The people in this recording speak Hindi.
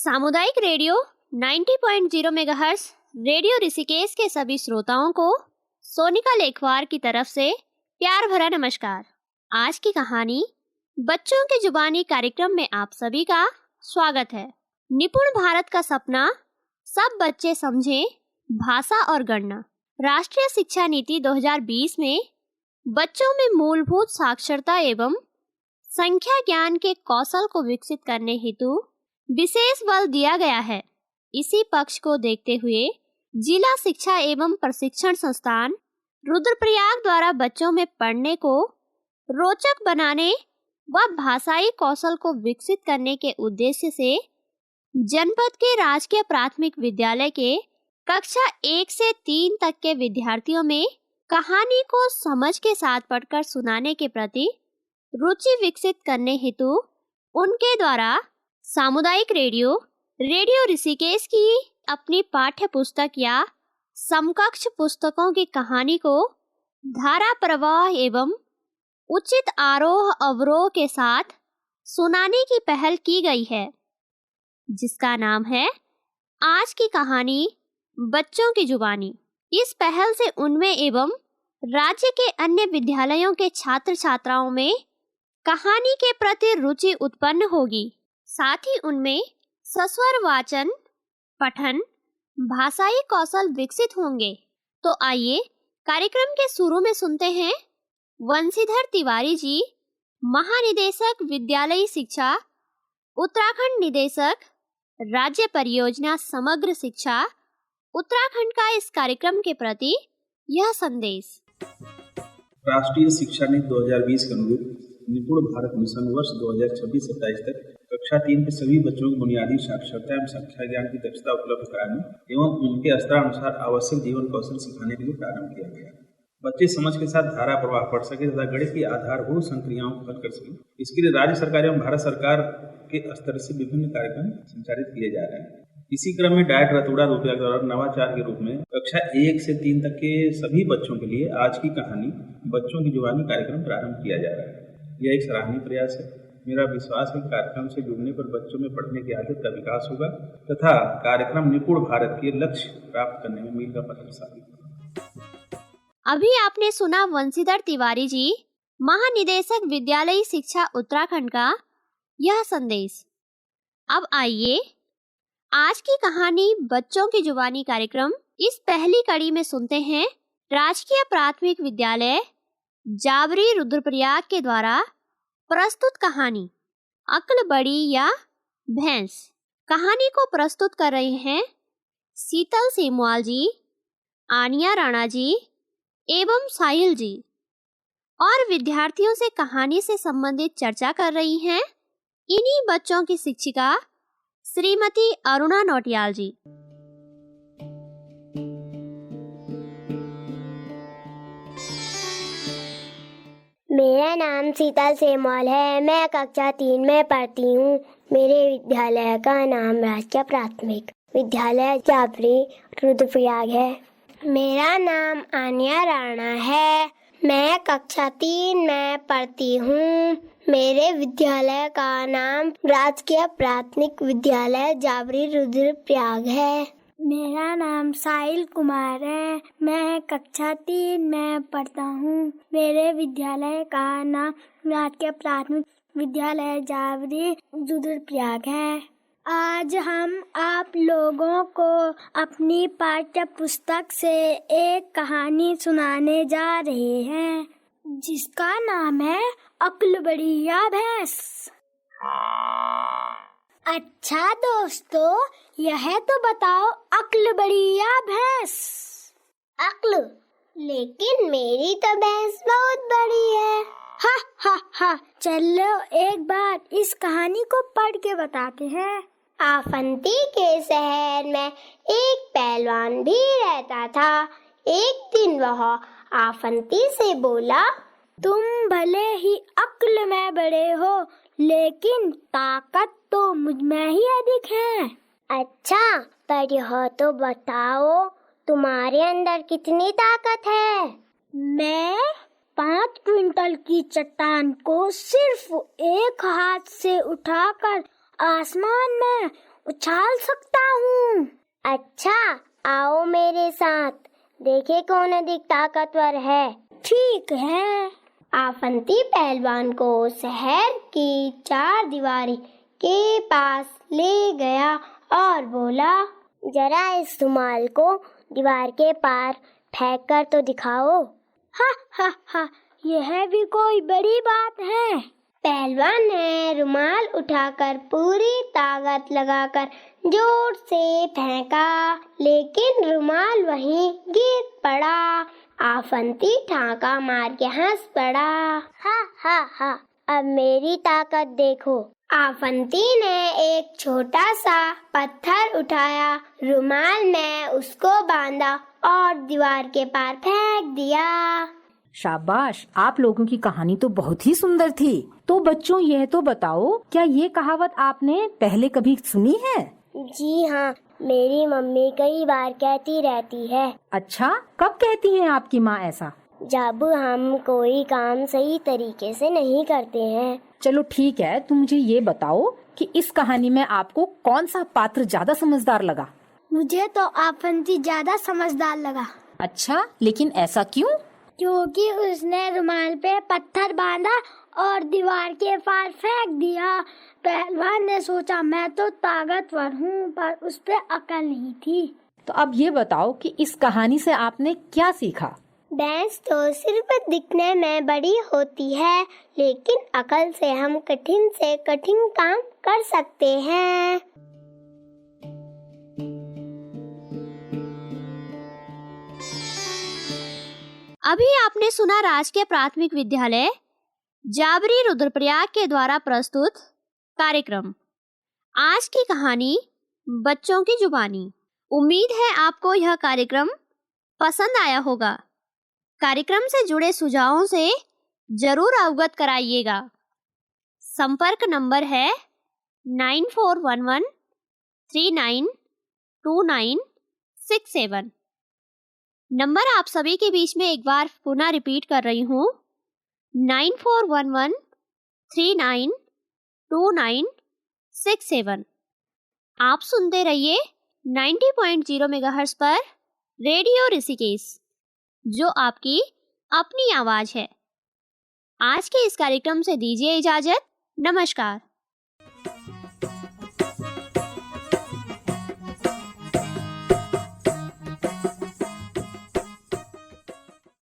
सामुदायिक रेडियो 90.0 मेगाहर्ट्ज रेडियो ऋषिकेश के सभी श्रोताओं को सोनिका लेखवार की तरफ से प्यार भरा नमस्कार। आज की कहानी बच्चों की जुबानी कार्यक्रम में आप सभी का स्वागत है। निपुण भारत का सपना, सब बच्चे समझें भाषा और गणना। राष्ट्रीय शिक्षा नीति 2020 में बच्चों में मूलभूत साक्षरता एवं संख्या ज्ञान के कौशल को विकसित करने हेतु विशेष बल दिया गया है। इसी पक्ष को देखते हुए जिला शिक्षा एवं प्रशिक्षण संस्थान रुद्रप्रयाग द्वारा बच्चों में पढ़ने को रोचक बनाने व भाषाई कौशल को विकसित करने के उद्देश्य से जनपद के राजकीय प्राथमिक विद्यालय के कक्षा 1 से 3 तक के विद्यार्थियों में कहानी को समझ के साथ पढ़कर सुनाने के प्रति रुचि विकसित करने हेतु उनके द्वारा सामुदायिक रेडियो ऋषिकेश की अपनी पाठ्य पुस्तक या समकक्ष पुस्तकों की कहानी को धारा प्रवाह एवं उचित आरोह अवरोह के साथ सुनाने की पहल की गई है, जिसका नाम है आज की कहानी बच्चों की जुबानी। इस पहल से उनमें एवं राज्य के अन्य विद्यालयों के छात्र छात्राओं में कहानी के प्रति रुचि उत्पन्न होगी। साथ ही उनमें सस्वर वाचन, पठन, भाषाई कौशल विकसित होंगे। तो आइए कार्यक्रम के शुरू में सुनते हैं वंशीधर तिवारी जी, महानिदेशक विद्यालयी शिक्षा, उत्तराखंड निदेशक, राज्य परियोजना समग्र शिक्षा, उत्तराखंड का इस कार्यक्रम के प्रति यह संदेश। राष्ट्रीय शिक्षा नीति 2020 के अनुरूप निपुण भारत मिशन वर्ष 2026-27 तक कक्षा 3 के सभी बच्चों को बुनियादी साक्षरता एवं संख्या ज्ञान की दक्षता उपलब्ध कराने एवं उनके स्तरानुसार आवश्यक जीवन कौशल सिखाने के लिए प्रारंभ किया गया। बच्चे समझ के साथ धारा प्रवाह पढ़ सके तथा गणित की आधारभूत संक्रियाओं को हल कर सके, इसके लिए राज्य सरकार एवं भारत सरकार के स्तर से विभिन्न कार्यक्रम संचालित किए जा रहे हैं। इसी क्रम में डायट रतुड़ा रुद्रप्रयाग द्वारा नवाचार के रूप में कक्षा 1 से 3 तक के सभी बच्चों के लिए आज की कहानी बच्चों की जुबानी कार्यक्रम प्रारंभ किया जा रहा है। यह एक सराहनीय प्रयास है। मेरा विश्वास है कि कार्यक्रम से जुड़ने पर बच्चों में पढ़ने की आदत का विकास होगा तथा कार्यक्रम निपुण भारत के लक्ष्य प्राप्त करने में मील का पत्थर साबित होगा। अभी आपने सुना वंशीधर तिवारी जी, महानिदेशक विद्यालयी शिक्षा उत्तराखंड का यह संदेश। अब आइए आज की कहानी बच्चों की जुबानी कार्यक्रम इस पहली कड़ी में सुनते हैं राजकीय प्राथमिक विद्यालय जावरी रुद्रप्रयाग के द्वारा प्रस्तुत कहानी अक्ल बड़ी या भैंस। कहानी को प्रस्तुत कर रहे हैं शीतल सेमवाल जी, आनिया राणा जी एवं साहिल जी, और विद्यार्थियों से कहानी से संबंधित चर्चा कर रही हैं इन्हीं बच्चों की शिक्षिका श्रीमती अरुणा नौटियाल जी। मेरा नाम शीतल सेमवाल है। मैं कक्षा 3 में पढ़ती हूँ। मेरे विद्यालय का नाम राजकीय प्राथमिक विद्यालय जावरी रुद्रप्रयाग है। मेरा नाम आनिया राणा है। मैं कक्षा 3 में पढ़ती हूँ। मेरे विद्यालय का नाम राजकीय प्राथमिक विद्यालय जावरी रुद्रप्रयाग है। मेरा नाम साहिल कुमार है। मैं कक्षा 3 में पढ़ता हूँ। मेरे विद्यालय का नाम राजकीय प्राथमिक विद्यालय जावरी रुद्रप्रयाग है। आज हम आप लोगों को अपनी पाठ्य पुस्तक से एक कहानी सुनाने जा रहे हैं, जिसका नाम है अक्ल बड़ी या भैंस। अच्छा दोस्तों, यह तो बताओ अक्ल बड़ी या भैंस? अक्ल? लेकिन मेरी तो भैंस बहुत बड़ी है। हा हा हा। चलो एक बार इस कहानी को पढ़ के बताते हैं। आफंती के शहर में एक पहलवान भी रहता था। एक दिन वह आफंती से बोला, तुम भले ही अक्ल में बड़े हो, लेकिन ताकत तो मुझ में ही अधिक है। अच्छा, पर यह तो बताओ तुम्हारे अंदर कितनी ताकत है? मैं 5 क्विंटल की चट्टान को सिर्फ एक हाथ से उठाकर आसमान में उछाल सकता हूँ। अच्छा, आओ मेरे साथ, देखे कौन अधिक ताकतवर है। ठीक है। आफंती पहलवान को शहर की 4 दीवारी के पास ले गया और बोला, जरा इस रुमाल को दीवार के पार फेंक कर तो दिखाओ। हा हा हा, यह भी कोई बड़ी बात है। पहलवान ने रुमाल उठाकर पूरी ताकत लगाकर जोर से फेंका, लेकिन रुमाल वहीं गिर पड़ा। आफंती ठाका मार के हंस पड़ा। हा हा हा, अब मेरी ताकत देखो। आफंती ने एक छोटा सा पत्थर उठाया, रुमाल में उसको बांधा और दीवार के पार फेंक दिया। शाबाश, आप लोगों की कहानी तो बहुत ही सुंदर थी। तो बच्चों, यह तो बताओ, क्या ये कहावत आपने पहले कभी सुनी है? जी हाँ, मेरी मम्मी कई बार कहती रहती है। अच्छा, कब कहती हैं आपकी माँ ऐसा? जब हम कोई काम सही तरीके से नहीं करते हैं। चलो ठीक है, तुम मुझे ये बताओ कि इस कहानी में आपको कौन सा पात्र ज्यादा समझदार लगा? मुझे तो आफंती ज्यादा समझदार लगा। अच्छा, लेकिन ऐसा क्यों? क्योंकि उसने रुमाल पे पत्थर बांधा और दीवार के पार फेंक दिया। पहलवान ने सोचा मैं तो ताकतवर हूँ, पर उस पे अकल नहीं थी। तो अब ये बताओ कि इस कहानी से आपने क्या सीखा? भैंस तो सिर्फ दिखने में बड़ी होती है, लेकिन अकल से हम कठिन से कठिन काम कर सकते हैं। अभी आपने सुना राजकीय प्राथमिक विद्यालय जाबरी रुद्रप्रयाग के द्वारा प्रस्तुत कार्यक्रम आज की कहानी बच्चों की जुबानी। उम्मीद है आपको यह कार्यक्रम पसंद आया होगा। कार्यक्रम से जुड़े सुझावों से जरूर अवगत कराइएगा। संपर्क नंबर है 9411392967। नंबर आप सभी के बीच में एक बार पुनः रिपीट कर रही हूँ, 9411392967। आप सुनते रहिए 90.0 मेगाहर्ट्ज पर रेडियो ऋषिकेश, जो आपकी अपनी आवाज है। आज के इस कार्यक्रम से दीजिए इजाजत। नमस्कार।